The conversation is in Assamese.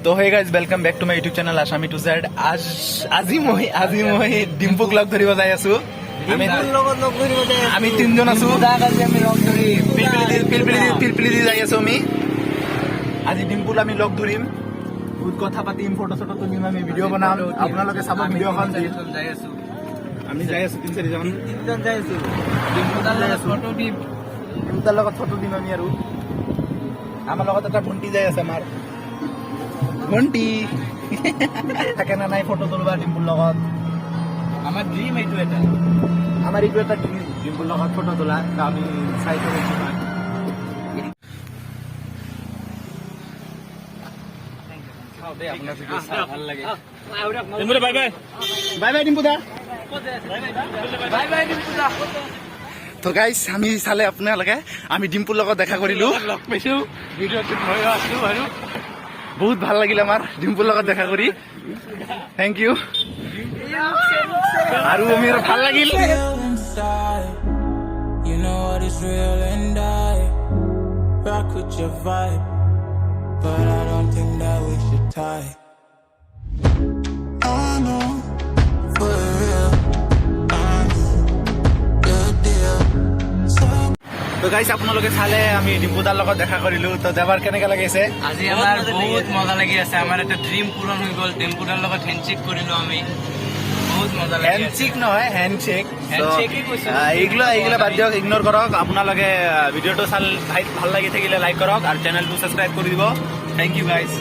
তো hey guys welcome back to my YouTube channel Asami to Z আজি মই ডিম্পুক লগ ধৰিব যাই আছো আমি তিনজন আছো পিলপিলি যাই আছো আমি আজি ডিম্পুল আমি লগ ধৰিম বহুত কথা পাতিম ফটো চটো তুলিম আমি ভিডিঅ' বনাম আপোনালোকে চাব ভিডিঅ'খন যাই আছো আমি যাই আছো তিনজন যাই আছো ডিম্পুদাৰ লগত ফটো দিম আমি আৰু আমাৰ লগত এটা ভণ্টি যাই আছে আমাৰ ভণ্টি থাকে না নাই ফটো তুলবা ডিম্পুৰ লগত আমাৰ ড্ৰিম এইটো এটা ড্ৰিম ডিম্পুৰ লগত ফটো তোলা আমি চাই থাকো তো গাইজ আমি চালে আপোনালোকে আমি ডিম্পুৰ লগত দেখা কৰিলো লগ পাইছো বহুত ভাল লাগিল আমাৰ ডিম্পুৰ লগত দেখা কৰি থেংক ইউ আৰু মোৰ ভাল লাগিল You know what is real and I rock with your vibe, but I don't think that we should tie. I know for real, I know your deal. So তো গাইজ আপোনালোকে চালে আমি ডিম্পুদাৰ লগত দেখা কৰিলো তো যাবাৰ কেনেকে লাগিছে আজি আমাৰ বহুত মজা লাগি আছে আমাৰ এটা ড্ৰিম পূৰণ হৈ গ'ল ডিম্পুদাৰ লগত হেণ্ডশেক কৰিলো আমি বহুত মজা লাগি আছে হেণ্ডশেক নহয় হেণ্ডশেক হেণ্ডশেকই কৈছো এইগুলা বাদ দিয়ক ইগনোৰ কৰক আপোনালোকে ভিডিঅ'টো ভাল লাগি থাকিলে লাইক কৰক আৰু চেনেলটো ছাবস্ক্ৰাইব কৰি দিব থেংক ইউ গাইজ